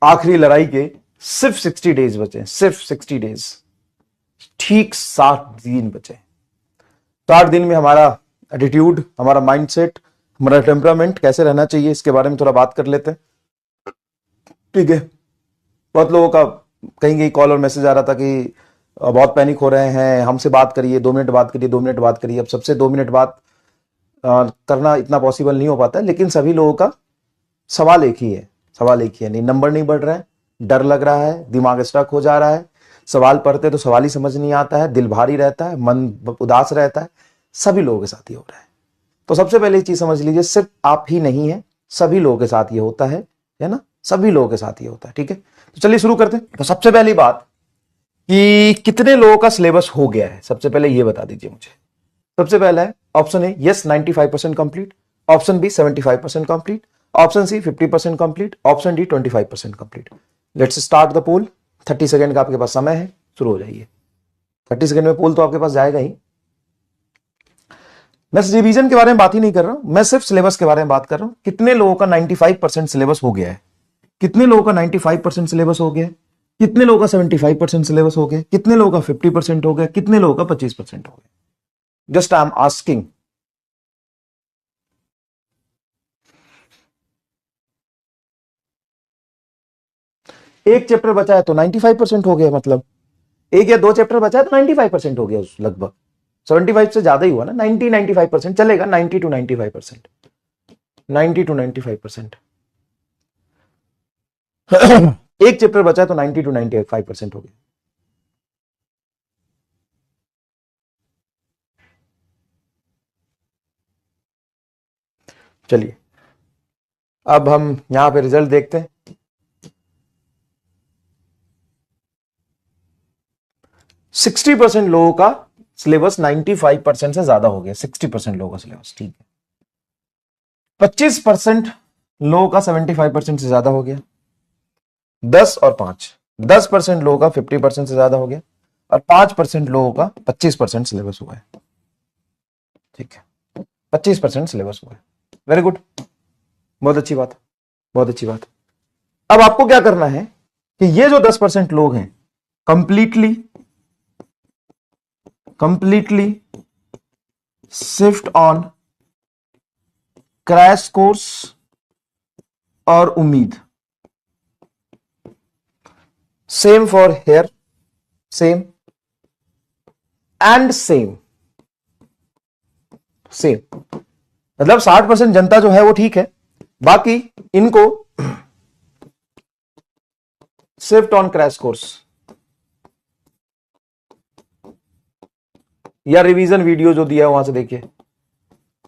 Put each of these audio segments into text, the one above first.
आखिरी लड़ाई के सिर्फ 60 डेज बचे, सिर्फ 60 डेज, ठीक 60 दिन बचे। 60 दिन में हमारा एटीट्यूड, हमारा माइंडसेट, हमारा टेम्परामेंट कैसे रहना चाहिए, इसके बारे में थोड़ा बात कर लेते हैं। ठीक है, बहुत लोगों का कहीं कहीं कॉल और मैसेज आ रहा था कि बहुत पैनिक हो रहे हैं, हमसे बात करिए, 2 मिनट बात करिए, 2 मिनट बात करिए। अब सबसे 2 मिनट बात करना इतना पॉसिबल नहीं हो पाता है, लेकिन सभी लोगों का सवाल एक ही है, सवाल एक ही है, नहीं नंबर नहीं बढ़ रहा है, डर लग रहा है, दिमाग स्ट्रक हो जा रहा है, सवाल पढ़ते तो सवाल ही समझ नहीं आता है, दिल भारी रहता है, मन उदास रहता है। सभी लोगों के साथ ये हो रहा है। तो सबसे पहले चीज समझ लीजिए, सिर्फ आप ही नहीं है, सभी लोगों के साथ ये होता है ना, सभी लोगों के साथ ये होता है। ठीक है, तो चलिए शुरू करते हैं। तो सबसे पहली बात कि कितने लोगों का सिलेबस हो गया है, सबसे पहले ये बता दीजिए मुझे। सबसे पहला है option A yes 95% complete, option B 75% complete, option C 50% complete, option D 25% complete. Let's start the poll. 30 second का आपके पास समय है, शुरू हो जाइए। 30 सेकंड में पोल तो आपके पास जाएगा ही। मैं रिवीजन के बारे में बात ही नहीं कर रहा हूं, मैं सिर्फ सिलेबस के बारे में बात कर रहा हूं। कितने लोगों का 95% सिलेबस हो गया है, कितने लोगों का 95% सिलेबस हो गया, कितने लोगों का 75% सिलेबस हो गया, कितने लोगों का 50% हो गया, कितने लोगों का 25% हो गया। Just I am asking. एक चैप्टर बचा है तो 95% हो गया, मतलब 1 या 2 चैप्टर बचा है तो 95% हो गया, उस लगभग 75 से ज्यादा ही हुआ ना, 95% चलेगा, 90 to 95%, 90 to 95%। एक चैप्टर बचा है तो 90 to 95% हो गया। चलिए अब हम यहां पे रिजल्ट देखते हैं। सिक्सटी 60% लोगों का सिलेबस 95% से ज्यादा हो गया, 60% लोगों का सिलेबस, ठीक है। 25% लोगों का 75% से ज्यादा हो गया, 10 और 5, 10% लोगों का 50% से ज्यादा हो गया, और 5% लोगों का 25% सिलेबस हुआ है। ठीक है, 25% सिलेबस हुआ है। वेरी गुड, बहुत अच्छी बात, बहुत अच्छी बात। अब आपको क्या करना है कि ये जो 10% लोग हैं completely shift on crash course और उम्मीद। Same for here, same and same, same मतलब 60% जनता जो है वो ठीक है, बाकी इनको शिफ्ट ऑन क्रैश कोर्स या रिवीजन वीडियो जो दिया है वहां से देखिए,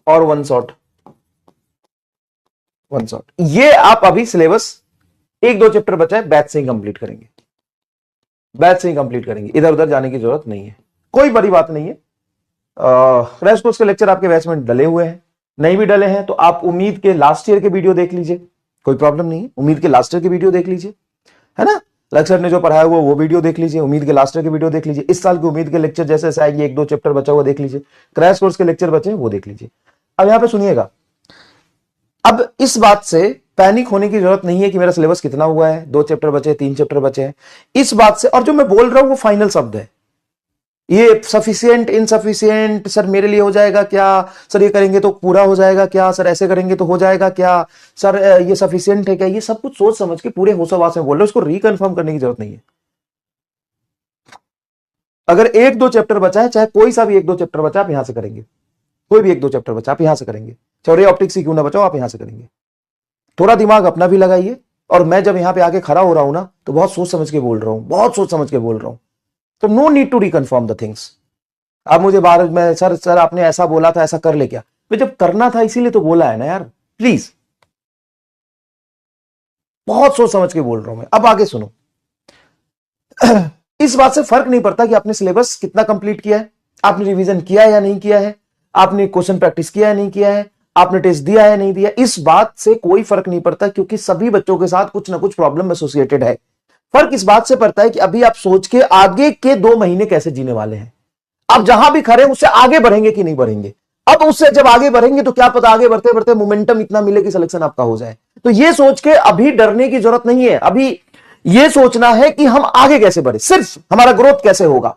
और वन शॉट, ये आप अभी सिलेबस 1-2 चैप्टर बचा है, बैच से ही कंप्लीट करेंगे, बैच से ही कंप्लीट करेंगे, इधर उधर जाने की जरूरत नहीं है, कोई बड़ी बात नहीं है। क्रैश कोर्स के लेक्चर आपके बैच में डले हुए हैं, नहीं भी डले हैं तो आप उम्मीद के लास्ट ईयर के वीडियो देख लीजिए, कोई प्रॉब्लम नहीं है, उम्मीद के लास्ट ईयर के वीडियो देख लीजिए, है ना। लेक्चर ने जो पढ़ाया हुआ वो वीडियो देख लीजिए, उम्मीद के लास्ट ईयर के वीडियो देख लीजिए, इस साल की उम्मीद के लेक्चर जैसे जैसे आएंगे 1-2 चैप्टर बचा हुआ देख लीजिए, क्रैश कोर्स के लेक्चर बचे वो देख लीजिए। अब यहां पे सुनिएगा, अब इस बात से पैनिक होने की जरूरत नहीं है कि मेरा सिलेबस कितना हुआ है, 2 चैप्टर बचे, 3 चैप्टर बचे हैं, इस बात से। और जो मैं बोल रहा हूं वो फाइनल शब्द है, ये सफिशिएंट इनसफिशिएंट, सर मेरे लिए हो जाएगा क्या, सर ये करेंगे तो पूरा हो जाएगा क्या, सर ऐसे करेंगे तो हो जाएगा क्या, सर ये सफिशिएंट है क्या, ये सब कुछ सोच समझ के पूरे होशाबाश में बोल रहे हो, उसको रिकन्फर्म करने की जरूरत नहीं है। अगर 1-2 चैप्टर बचा है, चाहे कोई सा भी 1-2 चैप्टर बचा, आप यहां से करेंगे, कोई भी 1-2 चैप्टर बचा आप यहां से करेंगे, चाहे ऑप्टिक्स ही क्यों ना बचाओ, आप यहां से करेंगे। थोड़ा दिमाग अपना भी लगाइए, और मैं जब यहां पे आके खड़ा हो रहा हूं ना, तो बहुत सोच समझ के बोल रहा हूं, बहुत सोच समझ के बोल रहा हूं, तो no need to reconfirm the things. आप मुझे बार में सर आपने ऐसा बोला था, ऐसा कर ले क्या, मैं जब करना था इसीलिए तो बोला है ना यार, प्लीज, बहुत सोच समझ के बोल रहा हूं मैं। अब आगे सुनो, इस बात से फर्क नहीं पड़ता कि आपने सिलेबस कितना कंप्लीट किया है, आपने रिवीजन किया है या नहीं किया है, आपने क्वेश्चन प्रैक्टिस किया है नहीं किया है, आपने टेस्ट दिया है नहीं दिया, इस बात से कोई फर्क नहीं पड़ता, क्योंकि सभी बच्चों के साथ कुछ ना कुछ प्रॉब्लम एसोसिएटेड है। फर्क इस बात से पड़ता है कि अभी आप सोच के आगे के 2 महीने कैसे जीने वाले हैं, आप जहां भी खड़े उससे आगे बढ़ेंगे कि नहीं बढ़ेंगे। अब उससे जब आगे बढ़ेंगे तो क्या पता आगे बढ़ते बढ़ते मोमेंटम इतना मिले कि सिलेक्शन आपका हो जाए। तो ये सोच के अभी डरने की जरूरत नहीं है, अभी यह सोचना है कि हम आगे कैसे बढ़े, सिर्फ हमारा ग्रोथ कैसे होगा।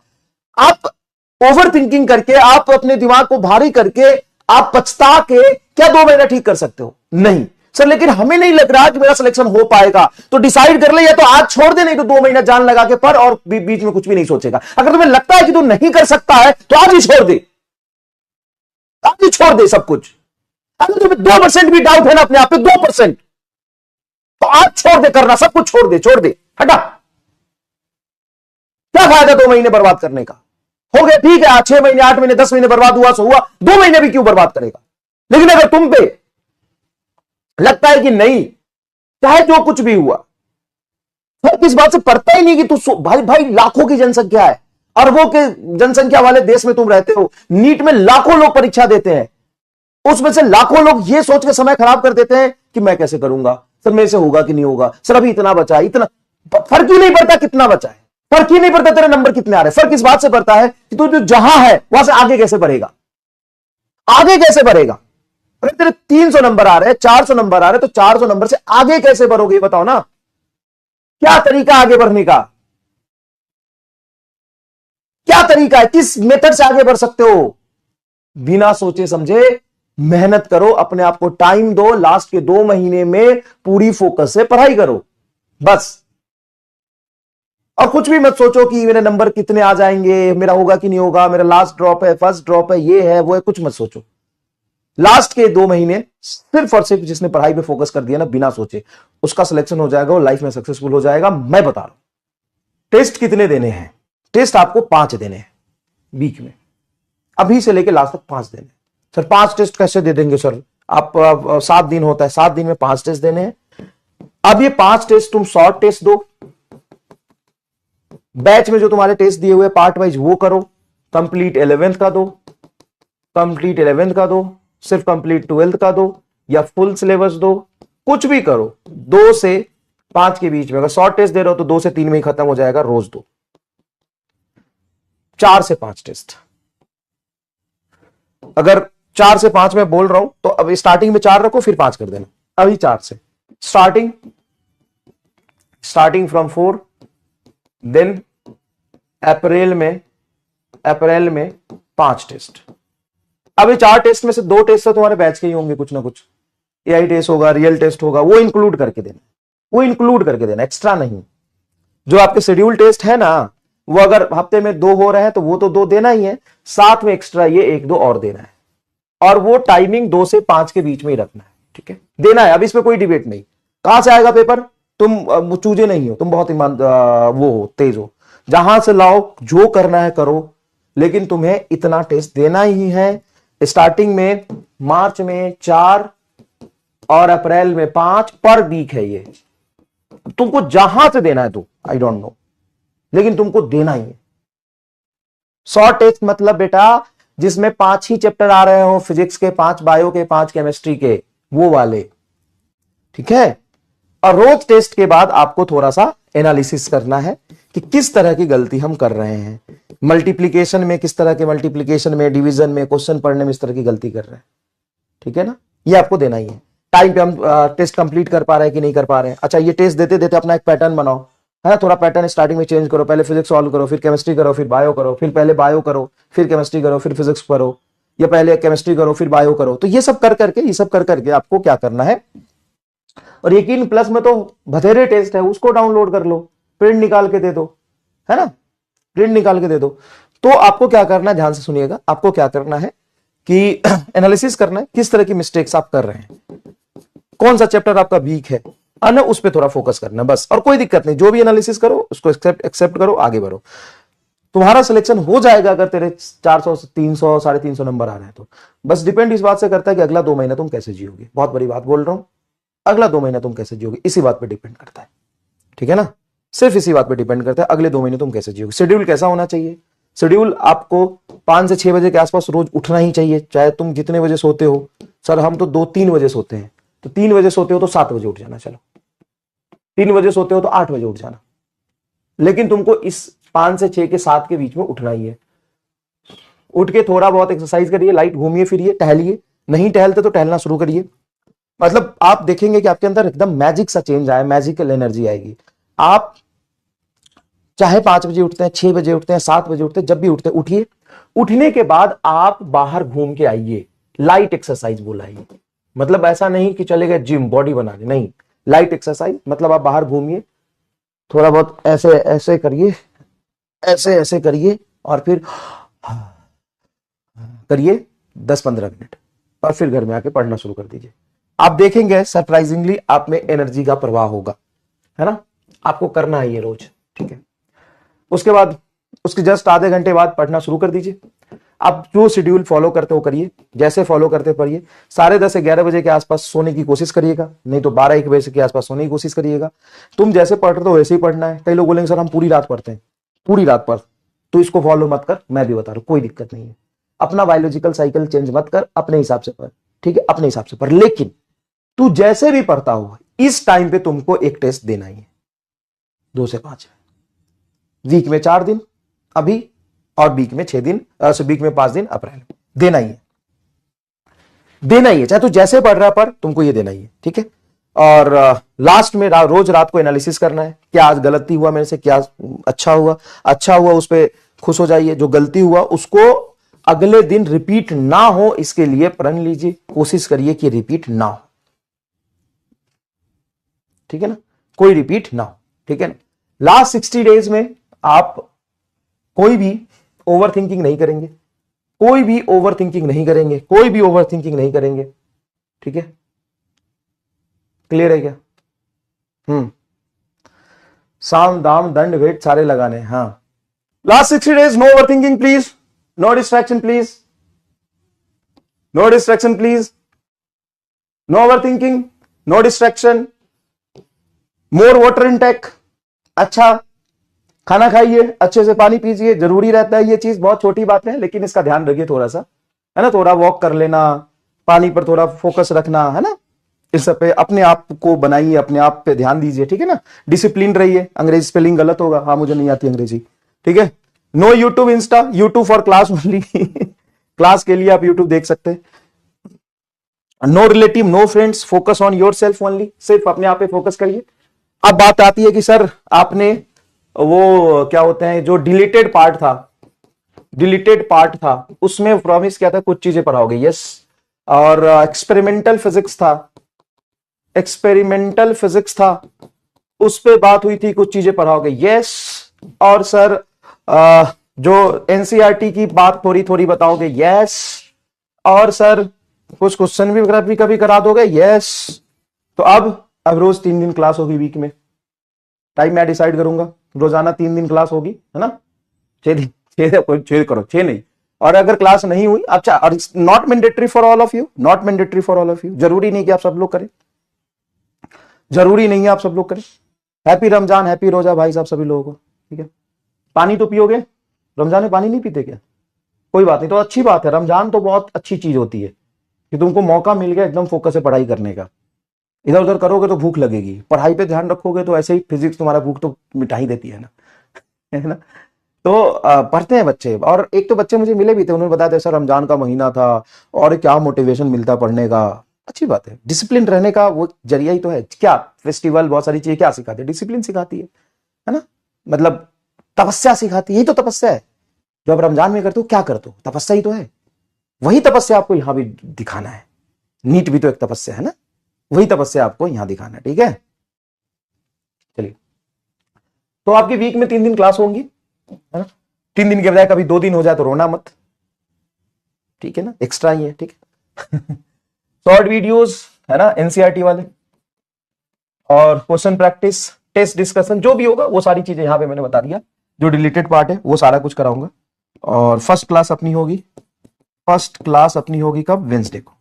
आप ओवर थिंकिंग करके, आप अपने दिमाग को भारी करके, आप पछता के क्या 2 महीना ठीक कर सकते हो? नहीं सर, लेकिन हमें नहीं लग रहा कि मेरा सिलेक्शन हो पाएगा, तो डिसाइड कर ले, या तो आज छोड़ दे, नहीं तो 2 महीना जान लगा के पढ़ और बीच में कुछ भी नहीं सोचेगा। अगर तुम्हें लगता है कि तू नहीं कर सकता है तो आज ही छोड़ दे, आज ही छोड़ दे सब कुछ। अगर तुम्हें 2% भी डाउट है ना अपने आप पे, 2%, तो आज छोड़ दे करना, सब कुछ छोड़ दे, छोड़ दे, हटा। क्या फायदा 2 महीने बर्बाद करने का? हो गया ठीक है, 6 महीने, 8 महीने, 10 महीने बर्बाद हुआ सो हुआ, 2 महीने भी क्यों बर्बाद करेगा? लेकिन अगर तुम पे लगता है कि नहीं, चाहे जो कुछ भी हुआ, फर्क इस बात से पड़ता ही नहीं कि तू भाई भाई लाखों की जनसंख्या है, अरबों के जनसंख्या वाले देश में तुम रहते हो, नीट में लाखों लोग परीक्षा देते हैं, उसमें से लाखों लोग ये सोच के समय खराब कर देते हैं कि मैं कैसे करूंगा सर, मेरे से होगा कि नहीं होगा सर, अभी इतना बचा है, इतना। फर्क ही नहीं पड़ता कितना बचा है, फर्क ही नहीं पड़ता तेरे नंबर कितने आ रहे हैं, फर्क इस बात से पड़ता है कि तू जो जहां है वहां से आगे कैसे बढ़ेगा, आगे कैसे बढ़ेगा। अगर तेरे 300 नंबर आ रहे हैं, 400 नंबर आ रहे हैं, तो 400 नंबर से आगे कैसे बढ़ोगे बताओ ना, क्या तरीका आगे बढ़ने का, क्या तरीका है, किस मेथड से आगे बढ़ सकते हो? बिना सोचे समझे मेहनत करो, अपने आप को टाइम दो, लास्ट के 2 महीने में पूरी फोकस से पढ़ाई करो बस। और कुछ भी मत सोचो कि मेरे नंबर कितने आ जाएंगे, मेरा होगा कि नहीं होगा, मेरा लास्ट ड्रॉप है, फर्स्ट ड्रॉप है, ये है वो है, कुछ मत सोचो। लास्ट के 2 महीने सिर्फ और सिर्फ जिसने पढ़ाई पे फोकस कर दिया ना बिना सोचे, उसका सिलेक्शन हो जाएगा, वो लाइफ में सक्सेसफुल हो जाएगा, मैं बता रहा हूं। टेस्ट कितने देने हैं? टेस्ट आपको 5 देने हैं वीक में, अभी से लेके लास्ट तक 5 देने। सर 5 टेस्ट कैसे दे देंगे सर? आप 7 दिन होता है, 7 दिन में 5 टेस्ट देने हैं। अब ये 5 टेस्ट तुम शॉर्ट टेस्ट दो, बैच में जो तुम्हारे टेस्ट दिए हुए पार्ट वाइज वो करो, कंप्लीट 11th का दो, कंप्लीट 11th का दो, सिर्फ कंप्लीट 12th का दो, या फुल सिलेबस दो, कुछ भी करो। 2 से 5 के बीच में, अगर शॉर्ट टेस्ट दे रहे हो तो 2 से 3 में ही खत्म हो जाएगा, रोज दो। 4 से 5 टेस्ट, अगर 4 से 5 में बोल रहा हूं तो अब स्टार्टिंग में 4 रखो, फिर 5 कर देना। अभी 4 से स्टार्टिंग फ्रॉम 4, देन अप्रैल में 5 टेस्ट। अभी 4 टेस्ट में से 2 टेस्ट तो तुम्हारे बैच के ही होंगे, कुछ ना कुछ एआई टेस्ट होगा, रियल टेस्ट होगा, वो इंक्लूड करके देना, वो इंक्लूड करके देना, एक्स्ट्रा नहीं। जो आपके शेड्यूल टेस्ट है ना, वो अगर हफ्ते में 2 हो रहे हैं तो वो तो 2 देना ही है, साथ में एक्स्ट्रा ये 1-2 और देना है, और वो टाइमिंग 2 से 5 के बीच में ही रखना है, ठीक है, देना है। अब इसमें कोई डिबेट नहीं। कहां से आएगा पेपर? तुम चूजे नहीं हो, तुम बहुत वो हो, तेज हो, जहां से लाओ, जो करना है करो, लेकिन तुम्हें इतना टेस्ट देना ही है। स्टार्टिंग में मार्च में 4 और अप्रैल में 5 पर वीक है, ये तुमको जहां से देना है तो आई डोंट नो, लेकिन तुमको देना ही है। शॉर्ट टेस्ट मतलब बेटा जिसमें 5 ही चैप्टर आ रहे हो, फिजिक्स के 5, बायो के 5, केमिस्ट्री के, वो वाले, ठीक है। और रोज टेस्ट के बाद आपको थोड़ा सा एनालिसिस करना है कि किस तरह की गलती हम कर रहे हैं, मल्टीप्लिकेशन में किस तरह के, मल्टीप्लिकेशन में, डिवीजन में, क्वेश्चन पढ़ने में इस तरह की गलती कर रहे हैं, ठीक है ना, ये आपको देना ही है। टाइम पे हम टेस्ट कंप्लीट कर पा रहे हैं कि नहीं कर पा रहे हैं। अच्छा, ये टेस्ट देते देते अपना एक पैटर्न बनाओ, है ना, थोड़ा पैटर्न स्टार्टिंग में चेंज करो, पहले फिजिक्स सॉल्व करो, फिर केमिस्ट्री करो, फिर बायो करो, फिर पहले बायो करो, फिर केमिस्ट्री करो, फिर फिजिक्स करो, या पहले केमिस्ट्री करो फिर बायो करो। तो ये सब कर करके आपको क्या करना है। और यकीन प्लस में तो बथेरे टेस्ट है, उसको डाउनलोड कर लो, प्रिंट निकाल के दे दो, है ना, प्रिंट निकाल के दे दो। तो आपको क्या करना है, ध्यान से सुनिएगा, आपको क्या करना है कि एनालिसिस करना है किस तरह की मिस्टेक्स आप कर रहे हैं, कौन सा चैप्टर आपका वीक है, ना उस पर थोड़ा फोकस करना बस। और कोई दिक्कत नहीं, जो भी एनालिसिस करो उसको एक्सेप्ट करो, आगे बढ़ो, तुम्हारा सिलेक्शन हो जाएगा। अगर तेरे 400 300 350 नंबर आ रहे हैं तो बस डिपेंड इस बात से करता है कि अगला 2 महीना तुम कैसे जियोगे। बहुत बड़ी बात बोल रहा हूं, अगला 2 महीना तुम कैसे जियोगे इसी बात पे डिपेंड करता है, ठीक है ना, सिर्फ इसी बात पे डिपेंड करता है अगले 2 महीने तुम कैसे जियोगे। शेड्यूल कैसा होना चाहिए? शेड्यूल आपको 5 से 6 बजे के आसपास रोज उठना ही चाहिए, चाहे तुम जितने बजे सोते हो। सर हम तो 2-3 बजे सोते हैं, तो 3 बजे सोते हो तो 7 बजे उठ जाना, चलो 3 बजे सोते हो तो 8 बजे उठ जाना, लेकिन तुमको इस 5 से 6 के 7 के बीच में उठना ही है। उठ के थोड़ा बहुत एक्सरसाइज करिए, लाइट घूमिए फिरिए, टहलिए, नहीं टहलते तो टहलना शुरू करिए। मतलब आप देखेंगे कि आपके अंदर एकदम मैजिक सा चेंज आया, मैजिकल एनर्जी आएगी। आप चाहे 5 बजे उठते हैं, 6 बजे उठते हैं, 7 बजे उठते हैं, जब भी उठते हैं उठिए। उठने के बाद आप बाहर घूम के आइए, लाइट एक्सरसाइज बोलाइए। मतलब ऐसा नहीं कि चले गए जिम बॉडी बनाने, नहीं, लाइट एक्सरसाइज मतलब आप बाहर घूमिए, थोड़ा बहुत ऐसे ऐसे करिए, ऐसे ऐसे करिए और फिर करिए 10-15 मिनट, और फिर घर में आके पढ़ना शुरू कर दीजिए। आप देखेंगे सरप्राइजिंगली आप में एनर्जी का प्रवाह होगा, है ना। आपको करना है ये रोज, ठीक है। उसके बाद उसके जस्ट आधे घंटे बाद पढ़ना शुरू कर दीजिए। आप जो शेड्यूल फॉलो करते हो करिए, जैसे फॉलो करते पढ़िए। 10:30 से 11 बजे के आसपास सोने की कोशिश करिएगा, नहीं तो 12-1 बजे के आसपास सोने की कोशिश करिएगा। तुम जैसे पढ़ रहे हो वैसे ही पढ़ना है। कई लोग बोलेंगे सर हम पूरी रात पढ़ते हैं, पूरी रात पढ़, तो इसको फॉलो मत कर, मैं भी बता रहा हूं, कोई दिक्कत नहीं है। अपना बायोलॉजिकल साइकिल चेंज मत कर, अपने हिसाब से पढ़, ठीक है, अपने हिसाब से पढ़। लेकिन तू जैसे भी पढ़ता हो, इस टाइम पे तुमको एक टेस्ट देना ही है, 2 से 5, वीक में 4 दिन अभी, और वीक में 6 दिन, वीक में 5 दिन अप्रैल, देना ही है, देना ही है। चाहे तू जैसे पढ़ रहा पर तुमको ये देना ही है, ठीक है। और लास्ट में रोज रात को एनालिसिस करना है, क्या आज गलती हुआ मेरे से, क्या अच्छा हुआ। अच्छा हुआ उस पर खुश हो जाइए, जो गलती हुआ उसको अगले दिन रिपीट ना हो, इसके लिए प्रण लीजिए, कोशिश करिए कि रिपीट ना हो, ठीक है ना, कोई रिपीट ना हो, ठीक है ना। लास्ट 60 डेज में आप कोई भी ओवर थिंकिंग नहीं करेंगे, कोई भी ओवर थिंकिंग नहीं करेंगे, कोई भी ओवर थिंकिंग नहीं करेंगे, ठीक है। क्लियर है क्या? साम दाम दंड भेद सारे लगाने, हाँ। Last 60 days no overthinking please, no distraction please, no distraction please, no overthinking, no distraction, more water intake, अच्छा खाना खाइए, अच्छे से पानी पीजिए, जरूरी रहता है ये चीज, बहुत छोटी बात है लेकिन इसका ध्यान रखिए थोड़ा सा, है ना। थोड़ा वॉक कर लेना, पानी पर थोड़ा फोकस रखना, है ना। इस सब पे अपने आप को बनाइए, अपने आप पे ध्यान दीजिए, ठीक है ना। डिसिप्लिन रहिए, अंग्रेजी स्पेलिंग गलत होगा, हाँ मुझे नहीं आती अंग्रेजी, ठीक है। No YouTube insta, YouTube for class only, class के लिए आप यूट्यूब देख सकते हैं। No relative, no friends, focus on yourself only, सिर्फ अपने आप पे फोकस करिए। अब बात आती है कि सर आपने वो क्या होते हैं जो डिलीटेड पार्ट था, डिलीटेड पार्ट था उसमें प्रॉमिस किया था कुछ चीजें पढ़ाओगे, यस। और एक्सपेरिमेंटल फिजिक्स था, एक्सपेरिमेंटल फिजिक्स था, उस पे बात हुई थी कुछ चीजें पढ़ाओगे, यस। और सर जो एनसीईआरटी की बात थोड़ी थोड़ी बताओगे, यस। और सर कुछ क्वेश्चन भी कभी करा दोगे, यस। तो अब रोज 3 दिन क्लास होगी वीक में, टाइम मैं डिसाइड करूंगा, रोजाना 3 दिन क्लास होगी, है ना। 6 दिन, 6 करो, 6 नहीं। और अगर क्लास नहीं हुई, अच्छा, और not mandatory for all of you, not mandatory for all of you, जरूरी नहीं कि आप सब लोग करें, जरूरी नहीं है आप सब लोग करें। हैप्पी रमजान, हैप्पी रोजा भाई साहब सभी लोगों को, ठीक है। पानी तो पियोगे, रमजान में पानी नहीं पीते क्या? कोई बात नहीं, तो अच्छी बात है, रमजान तो बहुत अच्छी चीज होती है कि तुमको मौका मिल गया एकदम फोकस से पढ़ाई करने का। इधर उधर करोगे तो भूख लगेगी, पढ़ाई पे ध्यान रखोगे तो ऐसे ही फिजिक्स तुम्हारा भूख तो मिटा ही देती है ना, है ना। तो पढ़ते हैं बच्चे, और एक तो बच्चे मुझे मिले भी थे, उन्होंने बताया था सर रमजान का महीना था और क्या मोटिवेशन मिलता पढ़ने का। अच्छी बात है, डिसिप्लिन रहने का वो जरिया ही तो है। क्या फेस्टिवल बहुत सारी चीजें क्या सिखाती है? डिसिप्लिन सिखाती है ना। मतलब तपस्या सिखाती है, यही तो तपस्या है जो आप रमजान में करते हो। क्या करते हो? तपस्या ही तो है। वही तपस्या आपको यहां भी दिखाना है। नीट भी तो एक तपस्या है ना, वही तपस्या आपको यहां दिखाना है, ठीक है। चलिए, तो आपकी वीक में 3 दिन क्लास होंगी, है ना। 3 दिन के बजाय कभी 2 दिन हो जाए तो रोना मत, ठीक है ना, एक्स्ट्रा ही है, ठीक है। शॉर्ट वीडियोस, है ना, एनसीईआरटी वाले, और क्वेश्चन प्रैक्टिस, टेस्ट डिस्कशन, जो भी होगा वो सारी चीजें यहां पे मैंने बता दिया। जो डिलीटेड पार्ट है वो सारा कुछ कराऊंगा। और फर्स्ट क्लास अपनी होगी, फर्स्ट क्लास अपनी होगी कब? वेडनेसडे को,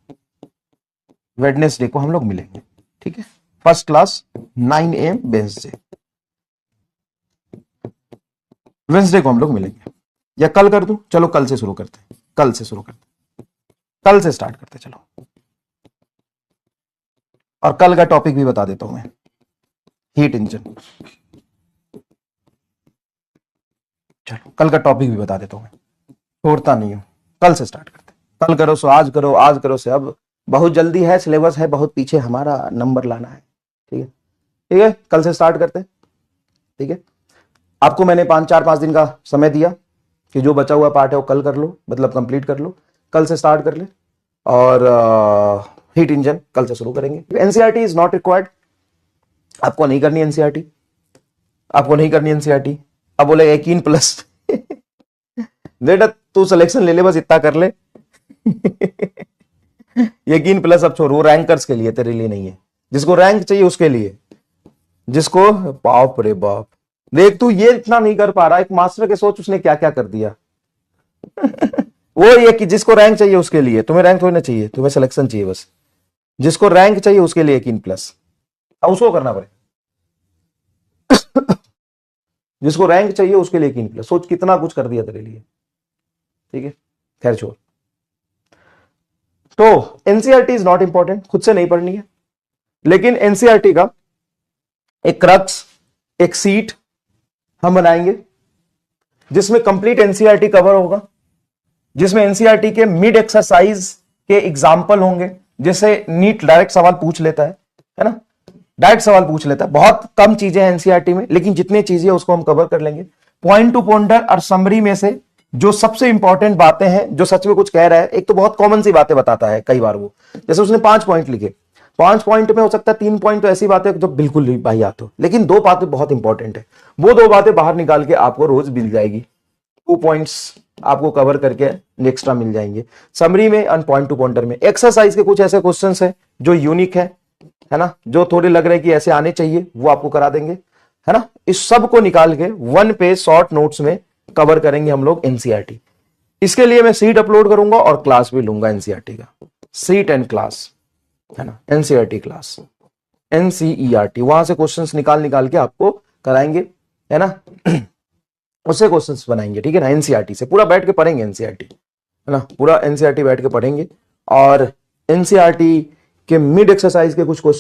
वेडनेसडे को हम लोग मिलेंगे, ठीक है। First class 9 AM Wednesday, Wednesday को हम लोग मिलेंगे। या कल कर दूं? चलो कल से शुरू करते हैं, कल से शुरू करते हैं, कल से स्टार्ट करते हैं, चलो। और कल का टॉपिक भी बता देता हूं मैं, हीट इंजन। चलो कल का टॉपिक भी बता देता हूं मैं, छोड़ता नहीं हूं। कल से स्टार्ट करते हैं, कल करो सो आज करो, आज करो से अब बहुत जल्दी है, सिलेबस है बहुत पीछे, हमारा नंबर लाना है, ठीक है, ठीक है। कल से स्टार्ट करते हैं, ठीक है, आपको मैंने 5 दिन का समय दिया कि जो बचा हुआ पार्ट है वो कल कर लो, मतलब कंप्लीट कर लो, कल से स्टार्ट कर ले। और हीट इंजन कल से शुरू करेंगे। एनसीईआरटी इज नॉट रिक्वायर्ड, आपको नहीं करनी एनसीईआरटी, आपको नहीं करनी एनसीईआरटी। अब बोले यकीन प्लस बेटा तू सिलेक्शन ले ले, बस इतना कर ले यकीन प्लस अब छोड़, वो रैंकर्स के लिए, तेरे लिए नहीं है। जिसको रैंक चाहिए उसके लिए, जिसको बाप रे बाप, देख तू ये इतना नहीं कर पा रहा, एक मास्टर के सोच उसने क्या क्या कर दिया वो ये कि जिसको रैंक चाहिए उसके लिए, तुम्हें रैंक थोड़ी ना चाहिए, तुम्हें सिलेक्शन चाहिए बस। जिसको रैंक चाहिए उसके लिए यकीन प्लस, अब उसको करना पड़ेगा जिसको रैंक चाहिए उसके लिए यकीन प्लस, सोच कितना कुछ कर दिया तेरे लिए, ठीक है। खैर छोड़, तो एनसीईआरटी इज नॉट इंपॉर्टेंट, खुद से नहीं पढ़नी है, लेकिन एनसीईआरटी का एक क्रक्स, एक सीट हम बनाएंगे जिसमें कंप्लीट एनसीईआरटी कवर होगा, जिसमें एनसीईआरटी के मिड एक्सरसाइज के एग्जाम्पल होंगे, जिससे नीट डायरेक्ट सवाल पूछ लेता है ना, डायरेक्ट सवाल पूछ लेता है। बहुत कम चीजें हैं एनसीईआरटी में, लेकिन जितनी चीजें उसको हम कवर कर लेंगे। पॉइंट टू पॉइंटर और समरी में से जो सबसे इंपॉर्टेंट बातें हैं, जो सच में कुछ कह रहा है, एक तो बहुत कॉमन सी बातें बताता है कई बार वो, जैसे उसने 5 पॉइंट लिखे, 5 पॉइंट में हो सकता है 3 पॉइंट तो ऐसी बातें जो बिल्कुल नहीं भाई आते हो, लेकिन 2 बातें बहुत इंपॉर्टेंट है, वो 2 बातें बाहर निकाल के आपको रोज मिल जाएगी, 2 पॉइंट्स आपको कवर करके एक्स्ट्रा मिल जाएंगे। समरी में और पॉइंट टू पॉइंटर में एक्सरसाइज के कुछ ऐसे क्वेश्चंस हैं जो यूनिक है ना, जो थोड़े लग रहे हैं कि ऐसे आने चाहिए, वो आपको करा देंगे, है ना। इस सब को निकाल के 1 पेज शॉर्ट नोट्स में कवर करेंगे हम लोग एनसीईआरटी। इसके लिए मैं सीट अपलोड करूंगा और क्लास भी लूंगा एनसीईआरटी का, सीट एंड क्लास, है ना, एनसीईआरटी क्लास, एनसीईआरटी, वहां से क्वेश्चंस निकाल के आपको कराएंगे, है ना उससे क्वेश्चंस बनाएंगे, ठीक है ना। एनसीईआरटी से पूरा बैठ के पढ़ेंगे एनसीईआरटी, है ना, पूरा एनसीईआरटी बैठ के पढ़ेंगे। और एनसीईआरटी के मिड एक्सरसाइज के कुछ क्वेश्चन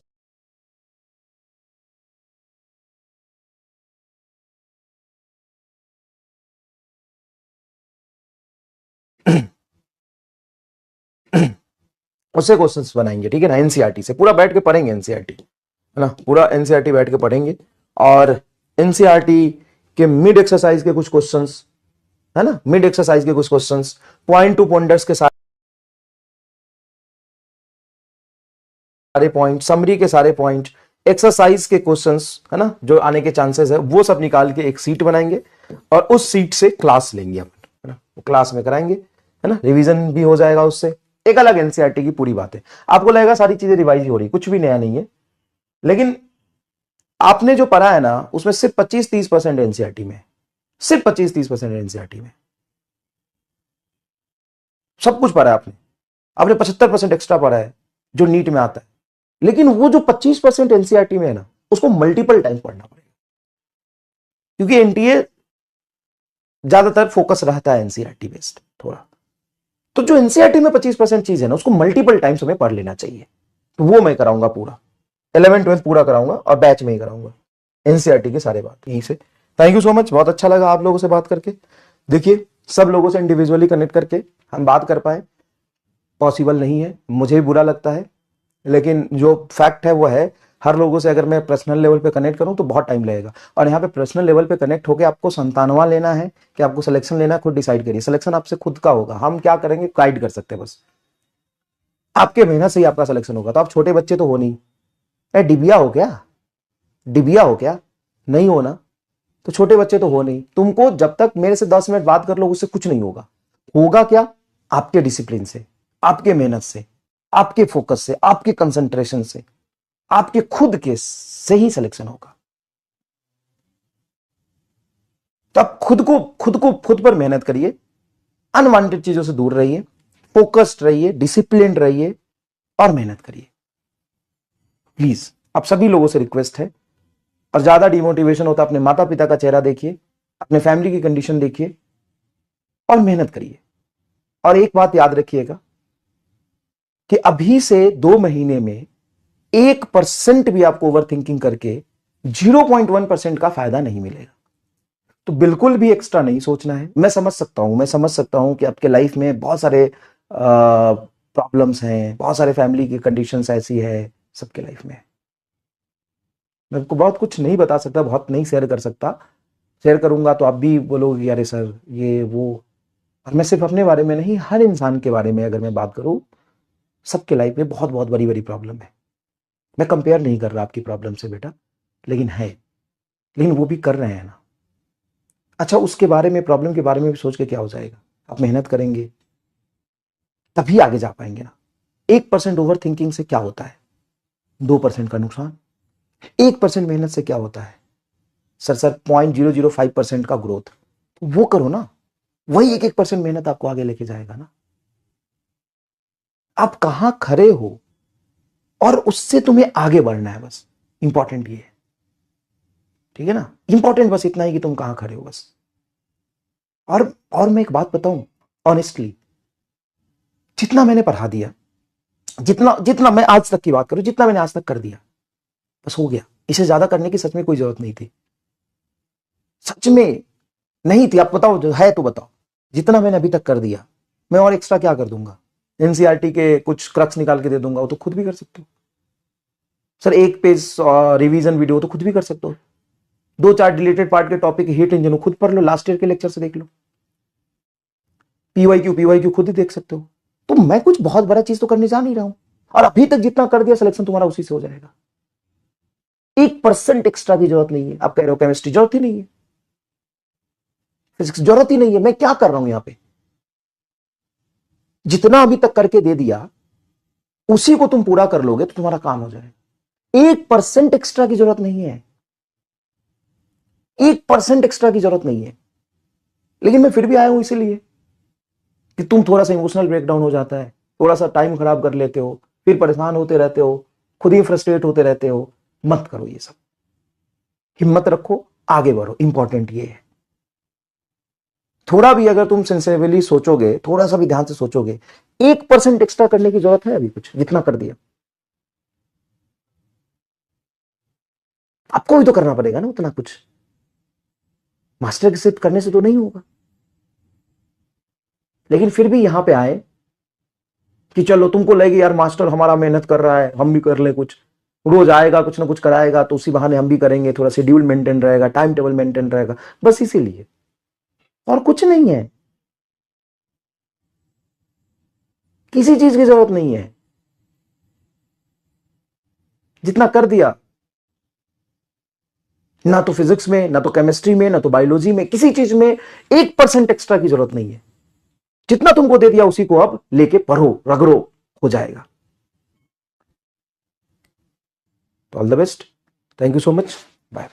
उससे क्वेश्चंस बनाएंगे, ठीक है ना। एनसीईआरटी से पूरा बैठ के पढ़ेंगे एनसीईआरटी, है ना, पूरा एनसीईआरटी बैठ के पढ़ेंगे। और एनसीईआरटी के मिड एक्सरसाइज के कुछ क्वेश्चंस, है ना, मिड एक्सरसाइज के कुछ क्वेश्चंस, पॉइंट टू पॉइंटर्स के सारे पॉइंट, समरी के सारे पॉइंट, एक्सरसाइज के क्वेश्चंस, है ना, जो आने के चांसेस है, वो सब निकाल के एक सीट बनाएंगे और उस सीट से क्लास लेंगे अपन, है ना, वो क्लास में कराएंगे, है ना, रिवीजन भी हो जाएगा उससे। एक अलग एनसीईआरटी की पूरी बात है, आपको लगेगा सारी चीजें रिवाइज हो रही, कुछ भी नया नहीं है, लेकिन आपने जो पढ़ा है ना उसमें सिर्फ 25-30% एनसीईआरटी में, सिर्फ 25-30% एनसीईआरटी में सब कुछ पढ़ा है आपने, आपने 75% एक्स्ट्रा पढ़ा है जो नीट में आता है, लेकिन वो जो 25% एनसीईआरटी में है ना, उसको मल्टीपल टाइम्स पढ़ना पड़ेगा, क्योंकि एनटीए ज्यादातर फोकस रहता है एनसीईआरटी बेस्ड थोड़ा। तो जो एनसीईआरटी में 25% चीज है ना, उसको मल्टीपल टाइम्स हमें पढ़ लेना चाहिए, तो वो मैं कराऊंगा पूरा, 11th-12th पूरा कराऊंगा और बैच में ही कराऊंगा एनसीईआरटी के सारे बात यहीं से। थैंक यू सो मच, बहुत अच्छा लगा आप लोगों से बात करके। देखिए सब लोगों से इंडिविजुअली कनेक्ट करके हम बात कर पाए, पॉसिबल नहीं है, मुझे भी बुरा लगता है, लेकिन जो फैक्ट है वो है, हर लोगों से अगर मैं पर्सनल लेवल पे कनेक्ट करूं तो बहुत टाइम लगेगा, और यहाँ पे पर्सनल लेवल पे कनेक्ट होकर आपको संतानवा लेना है कि आपको सिलेक्शन लेना है, खुद डिसाइड करिए, सिलेक्शन आपसे खुद का होगा, हम क्या करेंगे गाइड कर सकते हैं बस, आपके मेहनत से ही आपका सिलेक्शन होगा। तो आप छोटे बच्चे तो हो नहीं, डिबिया हो क्या, डिबिया हो क्या, नहीं हो ना, तो छोटे बच्चे तो हो नहीं, तुमको जब तक मेरे से 10 मिनट बात कर लो उससे कुछ नहीं होगा, होगा क्या, आपके डिसिप्लिन से, आपके मेहनत से, आपके फोकस से, आपके कंसंट्रेशन से, आपके खुद के से ही सिलेक्शन होगा। तो आप खुद पर मेहनत करिए, अनवांटेड चीजों से दूर रहिए, फोकस्ड रहिए, डिसिप्लिन रहिए और मेहनत करिए प्लीज। आप सभी लोगों से रिक्वेस्ट है, और ज्यादा डिमोटिवेशन होता अपने माता पिता का चेहरा देखिए, अपने फैमिली की कंडीशन देखिए और मेहनत करिए। और एक बात याद रखिएगा कि अभी से 2 महीने में 1% भी आपको ओवर थिंकिंग करके 0.1% का फायदा नहीं मिलेगा, तो बिल्कुल भी एक्स्ट्रा नहीं सोचना है। मैं समझ सकता हूं कि आपके लाइफ में बहुत सारे प्रॉब्लम्स हैं, बहुत सारे फैमिली की कंडीशंस ऐसी है, सबके लाइफ में, मैं आपको बहुत कुछ नहीं बता सकता, बहुत नहीं शेयर कर सकता। शेयर करूंगा तो आप भी बोलोगे अरे सर ये वो। और मैं सिर्फ अपने बारे में नहीं, हर इंसान के बारे में अगर मैं बात करूं, सबके लाइफ में बहुत बहुत बड़ी बड़ी प्रॉब्लम है। मैं कंपेयर नहीं कर रहा आपकी प्रॉब्लम से बेटा, लेकिन है, लेकिन वो भी कर रहे हैं ना। अच्छा, उसके बारे में, प्रॉब्लम के बारे में भी सोच के क्या हो जाएगा? आप मेहनत करेंगे तभी आगे जा पाएंगे ना। 1% ओवर थिंकिंग से क्या होता है? 2% का नुकसान। 1% मेहनत से क्या होता है? सर 0.005% का ग्रोथ। वो करो ना, वही 1% मेहनत आपको आगे लेके जाएगा ना। आप कहां खड़े हो और उससे तुम्हें आगे बढ़ना है, बस इंपॉर्टेंट ये है। ठीक है ना, इंपॉर्टेंट बस इतना ही कि तुम कहां खड़े हो बस। और मैं एक बात बताऊं ऑनेस्टली, जितना मैंने पढ़ा दिया, जितना जितना मैं आज तक की बात करूं, जितना मैंने आज तक कर दिया, बस हो गया। इसे ज्यादा करने की सच में कोई जरूरत नहीं थी, सच में नहीं थी। आप बताओ, जो है तो बताओ। जितना मैंने अभी तक कर दिया, मैं और एक्स्ट्रा क्या कर दूंगा? एनसीईआरटी के कुछ क्रक्स निकाल के दे दूंगा, वो तो खुद भी कर सकते हो। सर 1 पेज रिवीजन वीडियो तो खुद भी कर सकते हो। 2-4 डिलीटेड पार्ट के टॉपिक हिट इंजन खुद पढ़ लो, लास्ट ईयर के लेक्चर से देख लो। पीवाईक्यू खुद ही देख सकते हो। तो मैं कुछ बहुत बड़ा चीज तो करने जा नहीं रहा हूं, और अभी तक जितना कर दिया सिलेक्शन तुम्हारा उसी से हो जाएगा। 1% एक्स्ट्रा की जरूरत नहीं है। आप कह रहे हो केमिस्ट्री जरूरत ही नहीं है, फिजिक्स जरूरत ही नहीं है, मैं क्या कर रहा हूं यहां पे? जितना अभी तक करके दे दिया उसी को तुम पूरा कर लोगे तो तुम्हारा काम हो जाएगा। 1% एक्स्ट्रा की जरूरत नहीं है, 1% एक्स्ट्रा की जरूरत नहीं है। लेकिन मैं फिर भी आया हूं इसीलिए कि तुम थोड़ा सा इमोशनल ब्रेकडाउन हो जाता है, थोड़ा सा टाइम खराब कर लेते हो, फिर परेशान होते रहते हो, खुद ही फ्रस्ट्रेट होते रहते हो। मत करो ये सब, हिम्मत रखो, आगे बढ़ो। इंपॉर्टेंट ये है, थोड़ा भी अगर तुम सेंसिबली सोचोगे, थोड़ा सा भी ध्यान से सोचोगे, 1% एक्स्ट्रा करने की जरूरत है अभी कुछ, जितना कर दिया आपको भी तो करना पड़ेगा ना उतना कुछ। मास्टर के सिर्फ करने से तो नहीं होगा। लेकिन फिर भी यहां पे आए कि चलो तुमको लगे यार मास्टर हमारा मेहनत कर रहा है, हम भी कर ले कुछ, रोज आएगा कुछ ना कुछ कराएगा, तो उसी बहाने हम भी करेंगे, थोड़ा शेड्यूल मेंटेन रहेगा, टाइम टेबल मेंटेन रहेगा, बस इसीलिए, और कुछ नहीं है। किसी चीज की जरूरत नहीं है, जितना कर दिया। ना तो फिजिक्स में, ना तो केमिस्ट्री में, ना तो बायोलॉजी में, किसी चीज में 1% एक्स्ट्रा की जरूरत नहीं है। जितना तुमको दे दिया उसी को अब लेके पढ़ो, रगड़ो, हो जाएगा। तो all the best, thank you so much, bye.